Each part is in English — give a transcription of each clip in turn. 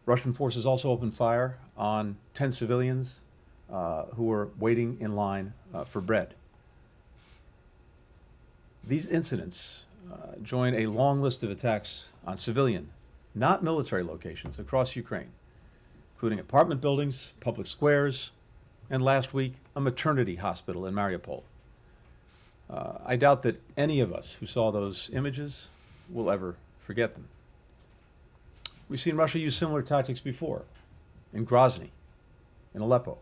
Russian forces also opened fire on 10 civilians who were waiting in line for bread. These incidents join a long list of attacks on civilian, not military locations across Ukraine, including apartment buildings, public squares, and last week, a maternity hospital in Mariupol. I doubt that any of us who saw those images will ever forget them. We've seen Russia use similar tactics before, in Grozny, in Aleppo.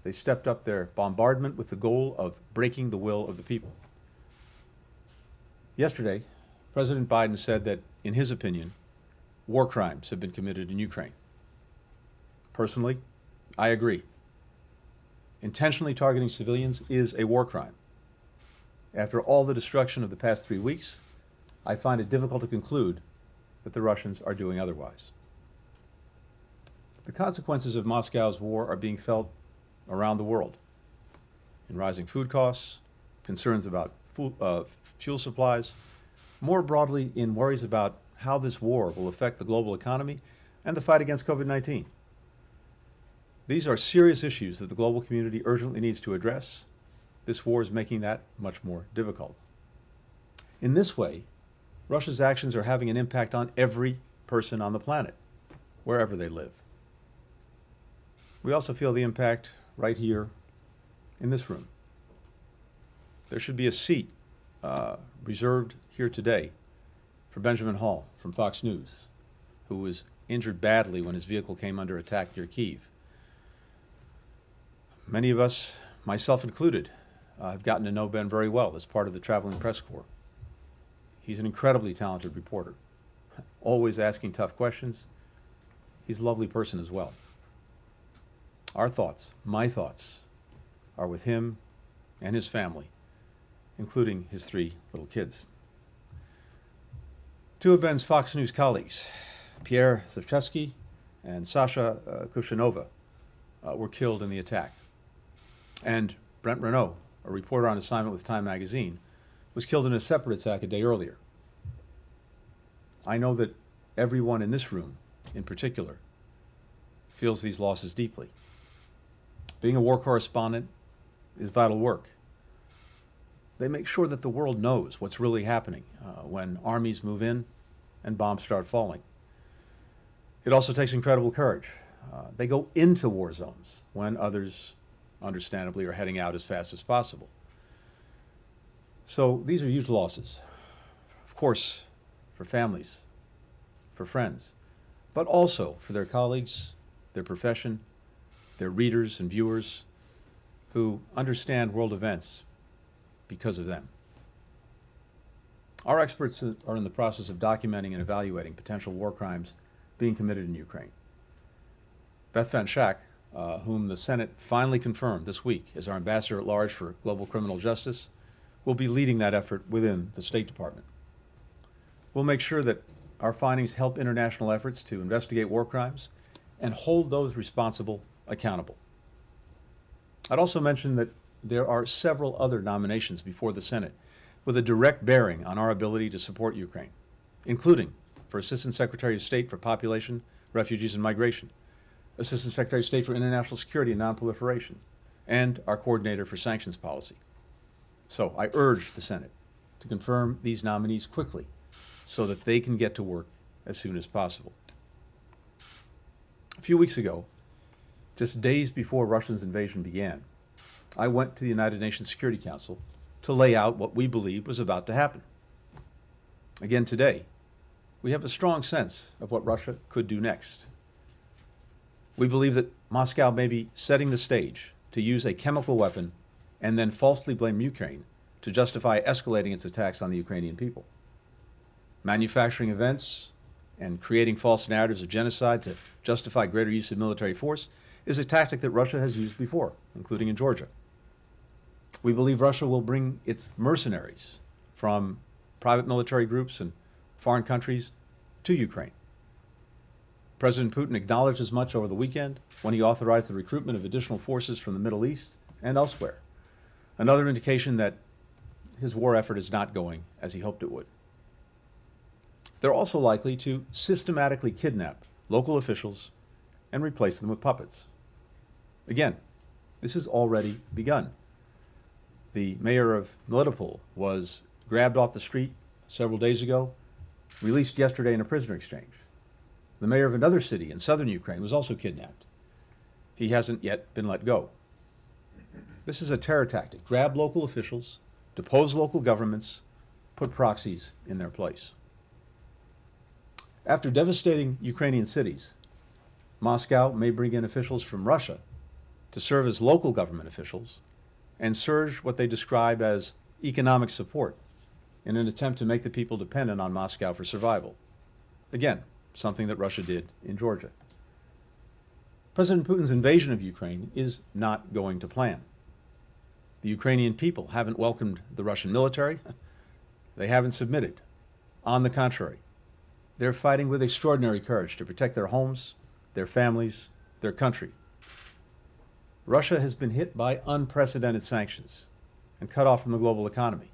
They stepped up their bombardment with the goal of breaking the will of the people. Yesterday, President Biden said that, in his opinion, war crimes have been committed in Ukraine. Personally, I agree. Intentionally targeting civilians is a war crime. After all the destruction of the past 3 weeks, I find it difficult to conclude that the Russians are doing otherwise. The consequences of Moscow's war are being felt around the world in rising food costs, concerns about fuel supplies, more broadly in worries about how this war will affect the global economy and the fight against COVID-19. These are serious issues that the global community urgently needs to address. This war is making that much more difficult. In this way, Russia's actions are having an impact on every person on the planet, wherever they live. We also feel the impact right here in this room. There should be a seat reserved here today for Benjamin Hall from Fox News, who was injured badly when his vehicle came under attack near Kyiv. Many of us, myself included, have gotten to know Ben very well as part of the traveling press corps. He's an incredibly talented reporter, always asking tough questions. He's a lovely person as well. Our thoughts, my thoughts, are with him and his family, including his 3 little kids. 2 of Ben's Fox News colleagues, Pierre Zivchevsky and Sasha Kushanova, were killed in the attack. And Brent Renaud, a reporter on assignment with Time magazine, was killed in a separate attack a day earlier. I know that everyone in this room, in particular, feels these losses deeply. Being a war correspondent is vital work. They make sure that the world knows what's really happening when armies move in and bombs start falling. It also takes incredible courage. They go into war zones when others, understandably, are heading out as fast as possible. So these are huge losses, of course, for families, for friends, but also for their colleagues, their profession, their readers and viewers who understand world events because of them. Our experts are in the process of documenting and evaluating potential war crimes being committed in Ukraine. Beth Van Schack, whom the Senate finally confirmed this week as our ambassador at large for global criminal justice, will be leading that effort within the State Department. We'll make sure that our findings help international efforts to investigate war crimes and hold those responsible accountable. I'd also mention that there are several other nominations before the Senate with a direct bearing on our ability to support Ukraine, including for Assistant Secretary of State for Population, Refugees, and Migration, Assistant Secretary of State for International Security and Nonproliferation, and our Coordinator for Sanctions Policy. So I urge the Senate to confirm these nominees quickly so that they can get to work as soon as possible. A few weeks ago, just days before Russia's invasion began, I went to the United Nations Security Council to lay out what we believed was about to happen. Again today, we have a strong sense of what Russia could do next. We believe that Moscow may be setting the stage to use a chemical weapon and then falsely blame Ukraine to justify escalating its attacks on the Ukrainian people. Manufacturing events and creating false narratives of genocide to justify greater use of military force is a tactic that Russia has used before, including in Georgia. We believe Russia will bring its mercenaries from private military groups and foreign countries to Ukraine. President Putin acknowledged as much over the weekend when he authorized the recruitment of additional forces from the Middle East and elsewhere, another indication that his war effort is not going as he hoped it would. They're also likely to systematically kidnap local officials and replace them with puppets. Again, this has already begun. The mayor of Melitopol was grabbed off the street several days ago, released yesterday in a prisoner exchange. The mayor of another city in southern Ukraine was also kidnapped. He hasn't yet been let go. This is a terror tactic. Grab local officials, depose local governments, put proxies in their place. After devastating Ukrainian cities, Moscow may bring in officials from Russia to serve as local government officials and surge what they describe as economic support in an attempt to make the people dependent on Moscow for survival. Again, something that Russia did in Georgia. President Putin's invasion of Ukraine is not going to plan. The Ukrainian people haven't welcomed the Russian military. They haven't submitted. On the contrary, they're fighting with extraordinary courage to protect their homes, their families, their country. Russia has been hit by unprecedented sanctions and cut off from the global economy.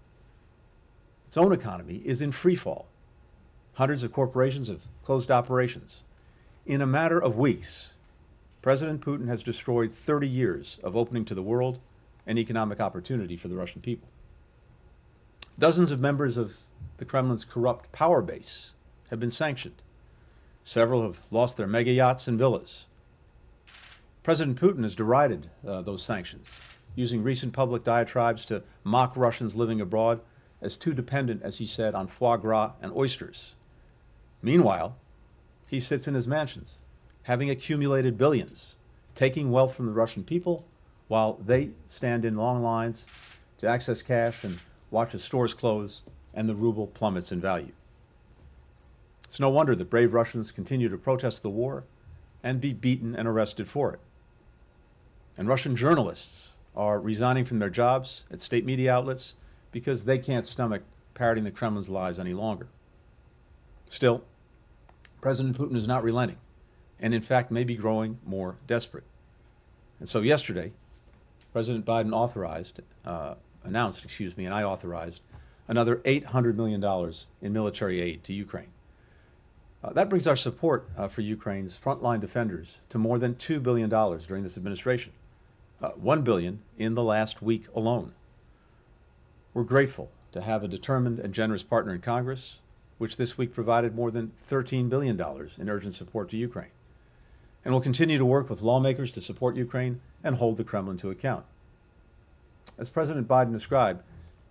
Its own economy is in free fall. Hundreds of corporations have closed operations. In a matter of weeks, President Putin has destroyed 30 years of opening to the world and economic opportunity for the Russian people. Dozens of members of the Kremlin's corrupt power base have been sanctioned. Several have lost their mega yachts and villas. President Putin has derided those sanctions, using recent public diatribes to mock Russians living abroad as too dependent, as he said, on foie gras and oysters. Meanwhile, he sits in his mansions, having accumulated billions, taking wealth from the Russian people while they stand in long lines to access cash and watch as stores close and the ruble plummets in value. It's no wonder that brave Russians continue to protest the war and be beaten and arrested for it. And Russian journalists are resigning from their jobs at state media outlets because they can't stomach parroting the Kremlin's lies any longer. Still, President Putin is not relenting, and in fact may be growing more desperate. And so yesterday, President Biden announced, and I authorized another $800 million in military aid to Ukraine. That brings our support for Ukraine's frontline defenders to more than $2 billion during this administration, $1 billion in the last week alone. We're grateful to have a determined and generous partner in Congress, which this week provided more than $13 billion in urgent support to Ukraine. And we'll continue to work with lawmakers to support Ukraine and hold the Kremlin to account. As President Biden described,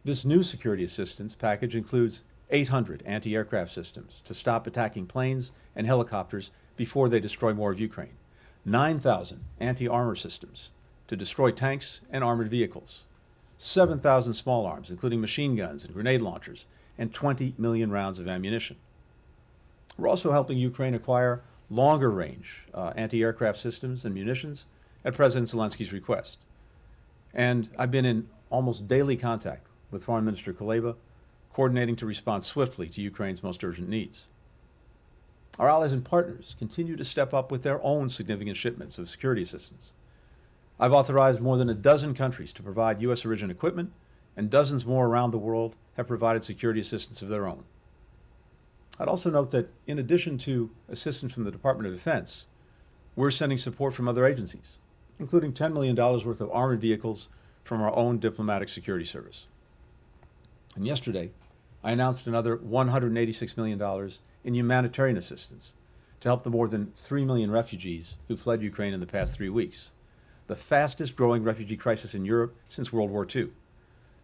this new security assistance package includes 800 anti-aircraft systems to stop attacking planes and helicopters before they destroy more of Ukraine, 9,000 anti-armor systems to destroy tanks and armored vehicles, 7,000 small arms, including machine guns and grenade launchers, and 20 million rounds of ammunition. We're also helping Ukraine acquire longer-range anti-aircraft systems and munitions at President Zelensky's request. And I've been in almost daily contact with Foreign Minister Kuleba, coordinating to respond swiftly to Ukraine's most urgent needs. Our allies and partners continue to step up with their own significant shipments of security assistance. I've authorized more than a dozen countries to provide U.S. origin equipment, and dozens more around the world have provided security assistance of their own. I'd also note that in addition to assistance from the Department of Defense, we're sending support from other agencies, including $10 million worth of armored vehicles from our own diplomatic security service. And yesterday, I announced another $186 million in humanitarian assistance to help the more than 3 million refugees who fled Ukraine in the past 3 weeks, the fastest growing refugee crisis in Europe since World War II,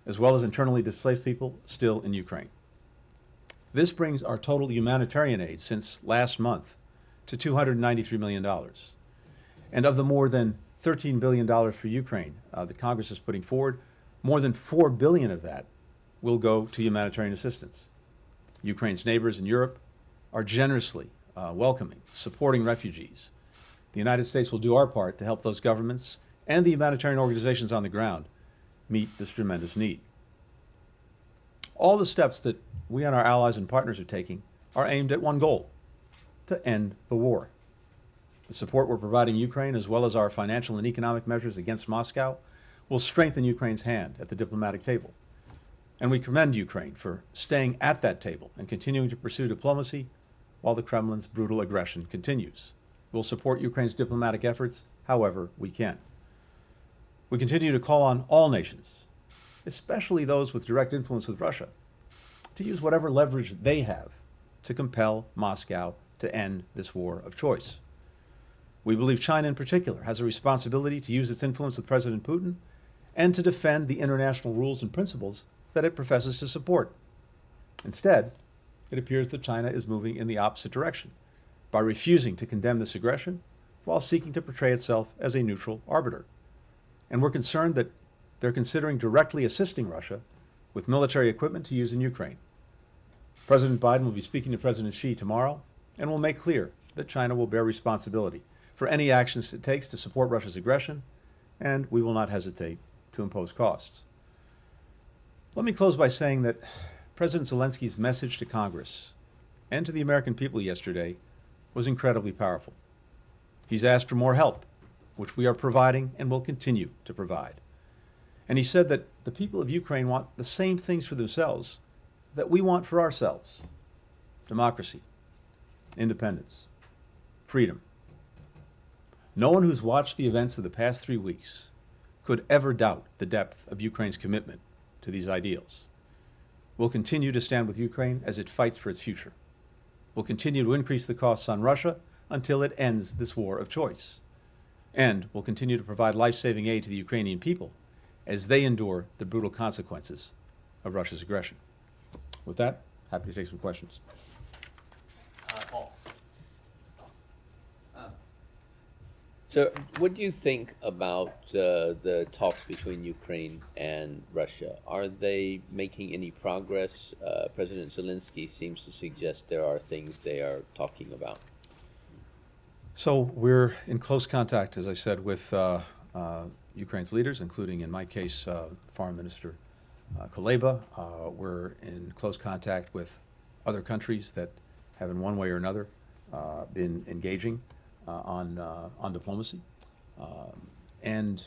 as well as internally displaced people still in Ukraine. This brings our total humanitarian aid since last month to $293 million. And of the more than $13 billion for Ukraine that Congress is putting forward, more than $4 billion of that will go to humanitarian assistance. Ukraine's neighbors in Europe are generously welcoming, supporting refugees. The United States will do our part to help those governments and the humanitarian organizations on the ground meet this tremendous need. All the steps that we and our allies and partners are taking are aimed at one goal: to end the war. The support we're providing Ukraine, as well as our financial and economic measures against Moscow, will strengthen Ukraine's hand at the diplomatic table. And we commend Ukraine for staying at that table and continuing to pursue diplomacy while the Kremlin's brutal aggression continues. We'll support Ukraine's diplomatic efforts however we can. We continue to call on all nations, especially those with direct influence with Russia, to use whatever leverage they have to compel Moscow to end this war of choice. We believe China in particular has a responsibility to use its influence with President Putin and to defend the international rules and principles that it professes to support. Instead, it appears that China is moving in the opposite direction by refusing to condemn this aggression while seeking to portray itself as a neutral arbiter. And we're concerned that they're considering directly assisting Russia with military equipment to use in Ukraine. President Biden will be speaking to President Xi tomorrow and will make clear that China will bear responsibility for any actions it takes to support Russia's aggression, and we will not hesitate to impose costs. Let me close by saying that President Zelensky's message to Congress and to the American people yesterday was incredibly powerful. He's asked for more help, which we are providing and will continue to provide. And he said that the people of Ukraine want the same things for themselves that we want for ourselves: democracy, independence, freedom. No one who's watched the events of the past 3 weeks could ever doubt the depth of Ukraine's commitment to these ideals. We'll continue to stand with Ukraine as it fights for its future. We'll continue to increase the costs on Russia until it ends this war of choice. And we'll continue to provide life-saving aid to the Ukrainian people as they endure the brutal consequences of Russia's aggression. With that, happy to take some questions. Paul. So what do you think about the talks between Ukraine and Russia? Are they making any progress? President Zelensky seems to suggest there are things they are talking about. So we're in close contact, as I said, with Ukraine's leaders, including, in my case, Foreign Minister Kuleba. We're in close contact with other countries that have, in one way or another, been engaging on diplomacy. And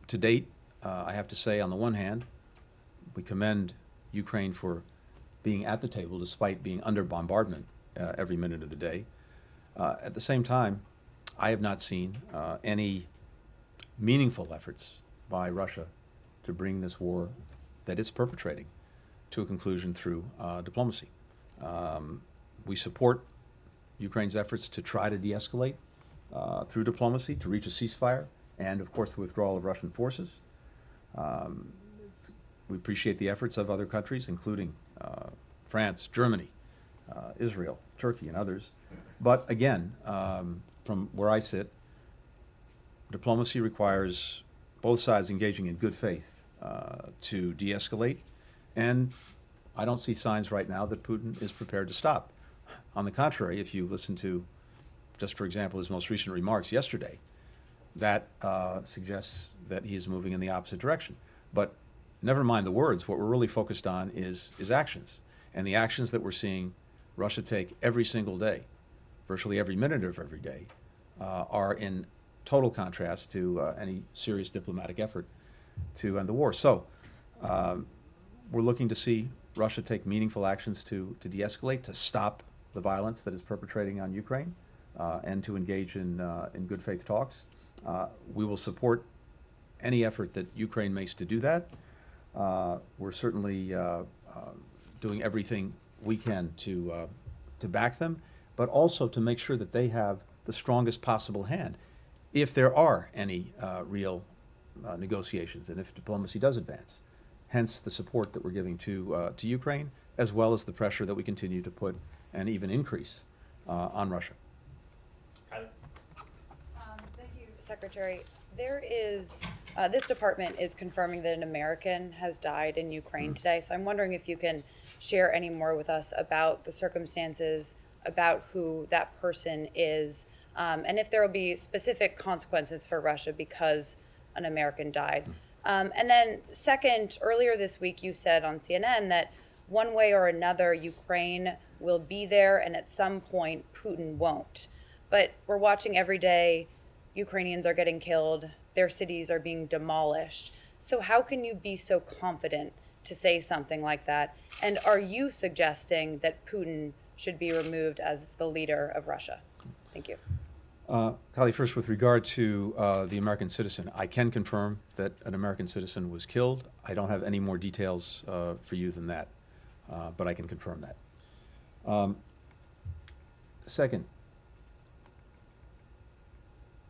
to date, I have to say, on the one hand, we commend Ukraine for being at the table despite being under bombardment every minute of the day. At the same time, I have not seen any meaningful efforts by Russia to bring this war that it's perpetrating to a conclusion through diplomacy. We support Ukraine's efforts to try to de-escalate through diplomacy, to reach a ceasefire, and of course the withdrawal of Russian forces. We appreciate the efforts of other countries, including France, Germany, Israel, Turkey, and others. But again, from where I sit, diplomacy requires both sides engaging in good faith to de-escalate, and I don't see signs right now that Putin is prepared to stop. On the contrary, if you listen to, just for example, his most recent remarks yesterday, that suggests that he is moving in the opposite direction. But never mind the words, what we're really focused on is actions. And the actions that we're seeing Russia take every single day, virtually every minute of every day, are in total contrast to any serious diplomatic effort to end the war. So we're looking to see Russia take meaningful actions to de-escalate, to stop the violence that is perpetrating on Ukraine, and to engage in good faith talks. We will support any effort that Ukraine makes to do that. We're certainly doing everything we can to back them, but also to make sure that they have the strongest possible hand if there are any real negotiations and if diplomacy does advance. Hence the support that we're giving to Ukraine, as well as the pressure that we continue to put and even increase on Russia. Thank you, Secretary. There is, this department is confirming that an American has died in Ukraine today. So I'm wondering if you can share any more with us about the circumstances, about who that person is, and if there will be specific consequences for Russia because an American died. And then second, earlier this week you said on CNN that one way or another Ukraine will be there and at some point Putin won't. But we're watching every day Ukrainians are getting killed, their cities are being demolished. So how can you be so confident to say something like that? And are you suggesting that Putin should be removed as the leader of Russia? Thank you. Kali, first, with regard to the American citizen, I can confirm that an American citizen was killed. I don't have any more details for you than that, but I can confirm that. Second,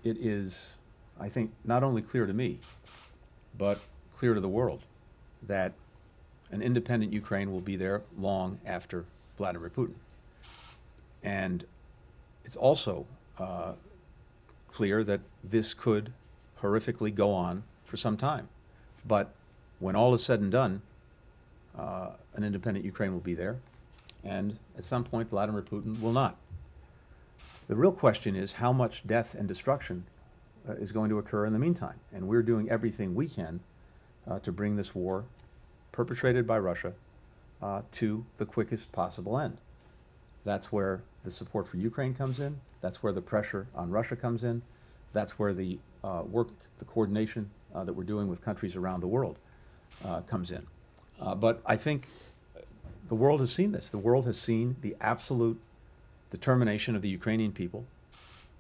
it is, I think, not only clear to me, but clear to the world that an independent Ukraine will be there long after Vladimir Putin. And it's also clear that this could horrifically go on for some time. But when all is said and done, an independent Ukraine will be there, and at some point Vladimir Putin will not. The real question is how much death and destruction is going to occur in the meantime. And we're doing everything we can to bring this war perpetrated by Russia to the quickest possible end. That's where the support for Ukraine comes in. That's where the pressure on Russia comes in. That's where the work, the coordination that we're doing with countries around the world comes in. But I think the world has seen this. The world has seen the absolute determination of the Ukrainian people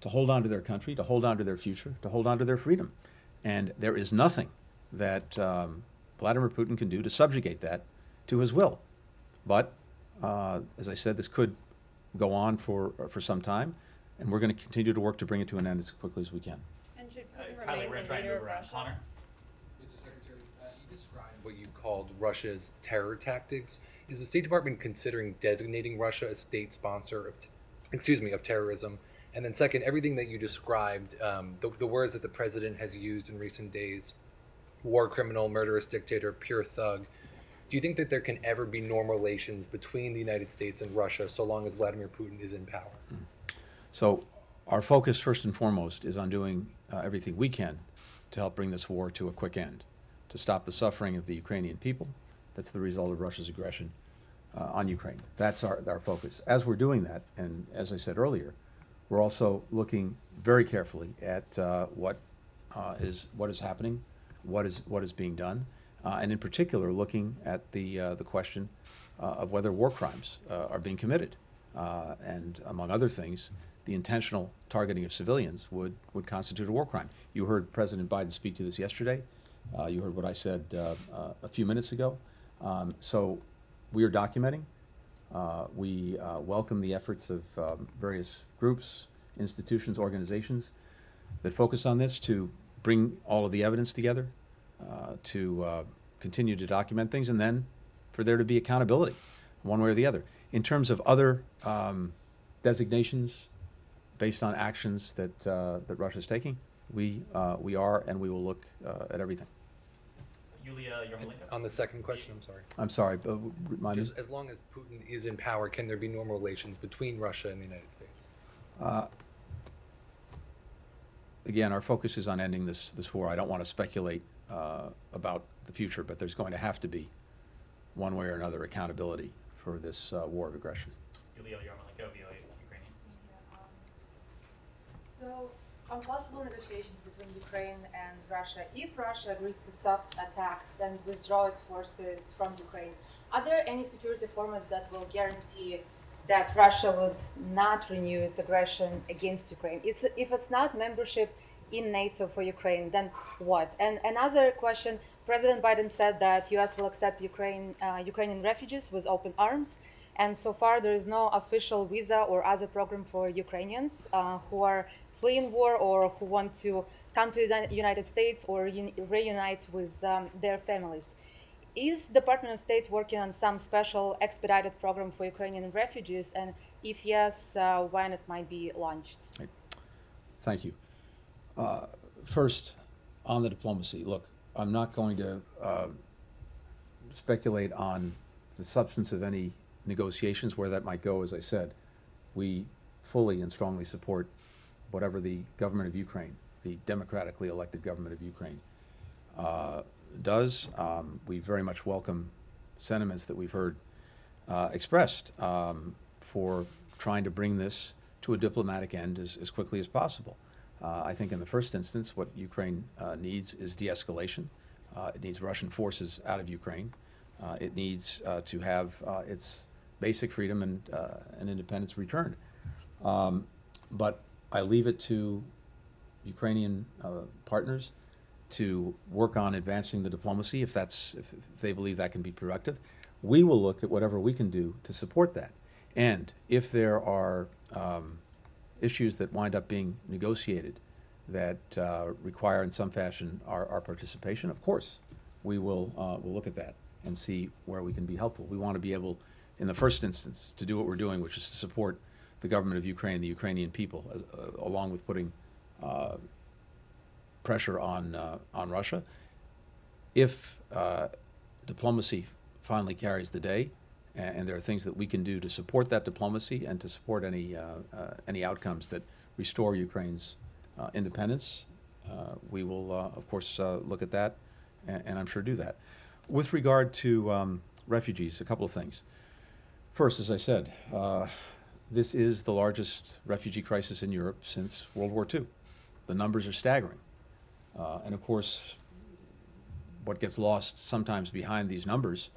to hold on to their country, to hold on to their future, to hold on to their freedom. And there is nothing that Vladimir Putin can do to subjugate that to his will. But, as I said, this could go on for some time, and we're going to continue to work to bring it to an end as quickly as we can. And should Putin Kylie, remain we're the trying to leader move of around. Russia? Connor? Mr. Secretary, you described what you called Russia's terror tactics. Is the State Department considering designating Russia a state sponsor of terrorism? And then second, everything that you described, the words that the president has used in recent days, war criminal, murderous dictator, pure thug, do you think that there can ever be normal relations between the United States and Russia so long as Vladimir Putin is in power? So our focus, first and foremost, is on doing everything we can to help bring this war to a quick end, to stop the suffering of the Ukrainian people. That's the result of Russia's aggression on Ukraine. That's our focus. As we're doing that, and as I said earlier, we're also looking very carefully at what is happening, what is being done, and in particular looking at the question of whether war crimes are being committed, and among other things, the intentional targeting of civilians would constitute a war crime. You heard President Biden speak to this yesterday. You heard what I said a few minutes ago. So we are documenting. We welcome the efforts of various groups, institutions, organizations that focus on this to bring all of the evidence together, to continue to document things, and then for there to be accountability one way or the other. In terms of other designations based on actions that Russia is taking, we are and we will look at everything. Yulia Yarmolenko? On the second question, I'm sorry. I'm sorry, but remind me. Just as long as Putin is in power, can there be normal relations between Russia and the United States? Again, our focus is on ending this war. I don't want to speculate about the future, but there's going to have to be, one way or another, accountability for this war of aggression. Yulia Yarmolenko, VOA Ukrainian. So, on possible negotiations between Ukraine and Russia, if Russia agrees to stop attacks and withdraw its forces from Ukraine, are there any security formats that will guarantee that Russia would not renew its aggression against Ukraine? If it's not membership in NATO for Ukraine, then what? And another question, President Biden said that U.S. will accept Ukrainian refugees with open arms. And so far, there is no official visa or other program for Ukrainians who are fleeing war or who want to come to the United States or reunite with their families. Is Department of State working on some special expedited program for Ukrainian refugees? And if yes, when it might be launched? Right. Thank you. First, on the diplomacy, look, I'm not going to speculate on the substance of any negotiations, where that might go. As I said, we fully and strongly support whatever the government of Ukraine, the democratically elected government of Ukraine, does. We very much welcome sentiments that we've heard expressed for trying to bring this to a diplomatic end as quickly as possible. I think in the first instance, what Ukraine needs is de-escalation. It needs Russian forces out of Ukraine. It needs to have its basic freedom and independence returned. But I leave it to Ukrainian partners to work on advancing the diplomacy if they believe that can be productive. We will look at whatever we can do to support that. And if there are issues that wind up being negotiated that require in some fashion our participation, of course, we'll look at that and see where we can be helpful. We want to be able, in the first instance, to do what we're doing, which is to support the government of Ukraine, the Ukrainian people, along with putting pressure on Russia. If diplomacy finally carries the day, and there are things that we can do to support that diplomacy and to support any outcomes that restore Ukraine's independence, we will, of course, look at that, and I'm sure do that. With regard to refugees, a couple of things. First, as I said, this is the largest refugee crisis in Europe since World War II. The numbers are staggering. And of course, what gets lost sometimes behind these numbers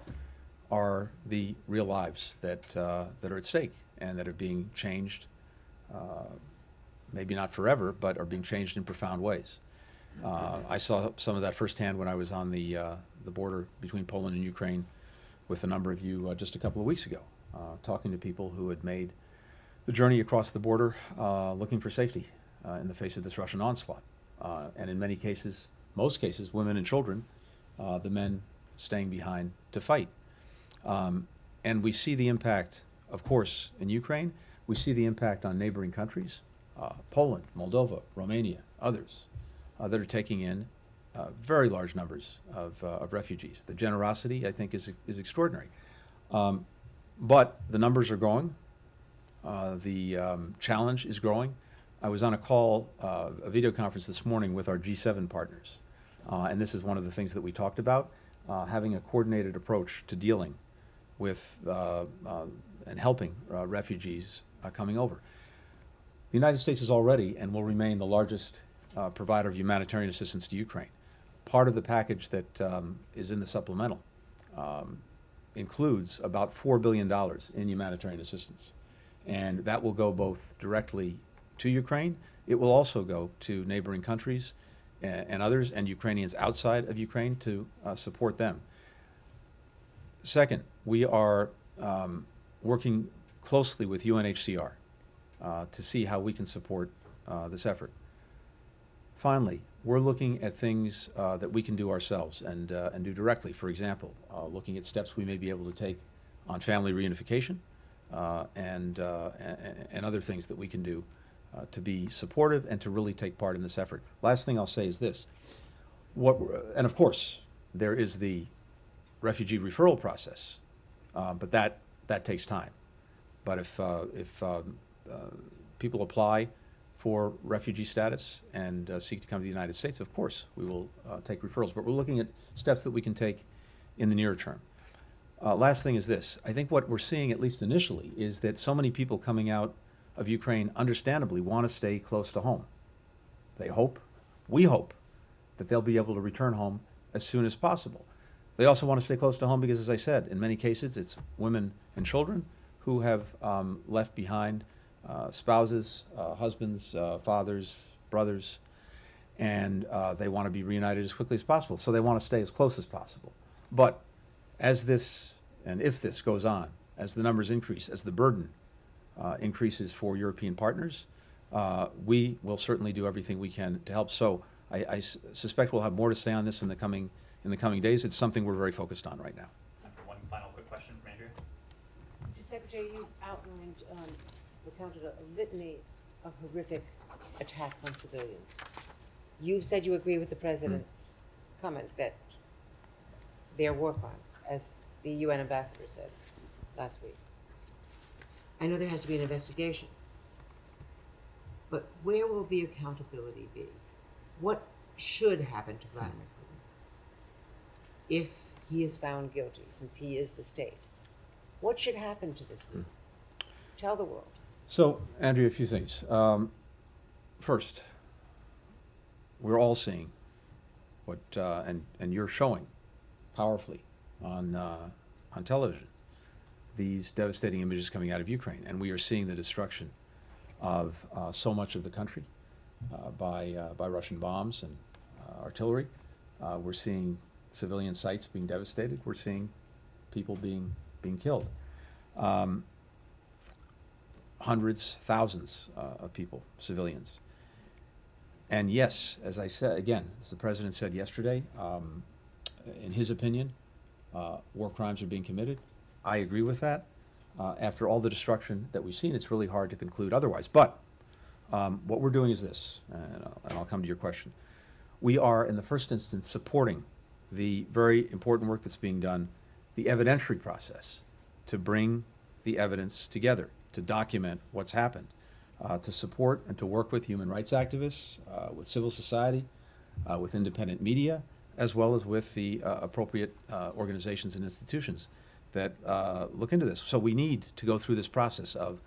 are the real lives that are at stake and that are being changed, maybe not forever, but are being changed in profound ways. I saw some of that firsthand when I was on the border between Poland and Ukraine with a number of you just a couple of weeks ago, talking to people who had made the journey across the border looking for safety in the face of this Russian onslaught. And in many cases, most cases, women and children, the men staying behind to fight. And we see the impact, of course, in Ukraine. We see the impact on neighboring countries, Poland, Moldova, Romania, others, that are taking in very large numbers of refugees. The generosity, I think, is extraordinary. But the numbers are growing. The challenge is growing. I was on a call, a video conference this morning with our G7 partners. And this is one of the things that we talked about, having a coordinated approach to dealing with and helping refugees coming over. The United States is already and will remain the largest provider of humanitarian assistance to Ukraine. Part of the package that is in the supplemental includes about $4 billion in humanitarian assistance. And that will go both directly to Ukraine. It will also go to neighboring countries and others, and Ukrainians outside of Ukraine to support them. Second, we are working closely with UNHCR to see how we can support this effort. Finally, we're looking at things that we can do ourselves and do directly. For example, looking at steps we may be able to take on family reunification and other things that we can do to be supportive and to really take part in this effort. Last thing I'll say is this. And of course, there is the refugee referral process, but that takes time. But if people apply for refugee status and seek to come to the United States, of course, we will take referrals. But we're looking at steps that we can take in the near term. Last thing is this. I think what we're seeing, at least initially, is that so many people coming out of Ukraine understandably want to stay close to home. They hope, we hope, that they'll be able to return home as soon as possible. They also want to stay close to home because, as I said, in many cases it's women and children who have left behind spouses, husbands, fathers, brothers, and they want to be reunited as quickly as possible. So they want to stay as close as possible. But as this, and if this goes on, as the numbers increase, as the burden increases for European partners, we will certainly do everything we can to help. So I suspect we'll have more to say on this in the coming days. It's something we're very focused on right now. Time for one final quick question from Andrea. Mr. Secretary, you outlined, recounted a litany of horrific attacks on civilians. You've said you agree with the President's comment that they are war crimes, as the UN ambassador said last week. I know there has to be an investigation, but where will the accountability be? What should happen to Vladimir Putin if he is found guilty, since he is the state? What should happen to this leader? Tell the world. So, Andrea, a few things. First, we're all seeing what, and you're showing powerfully on television, these devastating images coming out of Ukraine, and we are seeing the destruction of so much of the country by Russian bombs and artillery. We're seeing civilian sites being devastated. We're seeing people being killed. Hundreds, thousands of people, civilians. And yes, as I said, again, as the president said yesterday, in his opinion, war crimes are being committed. I agree with that. After all the destruction that we've seen, it's really hard to conclude otherwise. But what we're doing is this, and I'll come to your question. We are, in the first instance, supporting the very important work that's being done, the evidentiary process, to bring the evidence together, to document what's happened, to support and to work with human rights activists, with civil society, with independent media, as well as with the appropriate organizations and institutions that look into this. So we need to go through this process of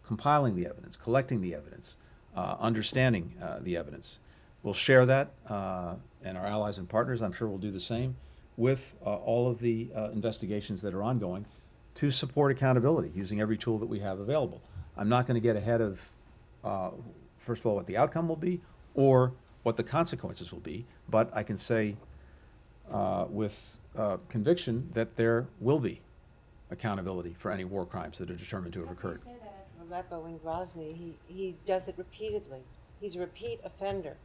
compiling the evidence, collecting the evidence, understanding the evidence. We'll share that, and our allies and partners, I'm sure, will do the same with all of the investigations that are ongoing to support accountability using every tool that we have available. I'm not going to get ahead of, first of all, what the outcome will be or what the consequences will be, but I can say with conviction that there will be accountability for any war crimes that are determined to have occurred. You say that after Aleppo and Grozny, he does it repeatedly. He's a repeat offender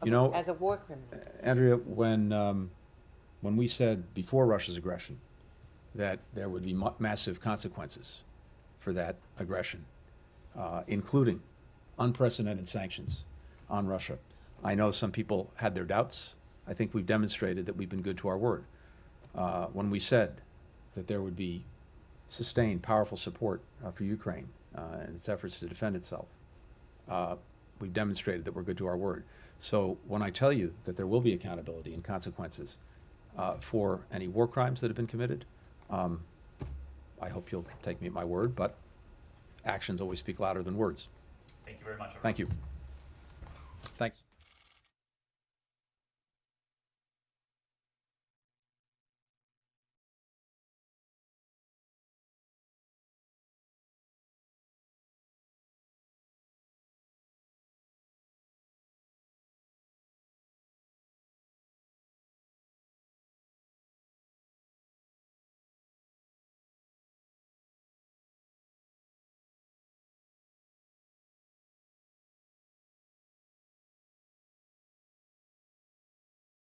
You know, as a war criminal. Andrea, when we said before Russia's aggression that there would be massive consequences for that aggression, including unprecedented sanctions on Russia, I know some people had their doubts. I think we've demonstrated that we've been good to our word. When we said that there would be sustained, powerful support for Ukraine and its efforts to defend itself, we've demonstrated that we're good to our word. So when I tell you that there will be accountability and consequences for any war crimes that have been committed, I hope you'll take me at my word, but actions always speak louder than words. Thank you very much. Thank you. Thanks.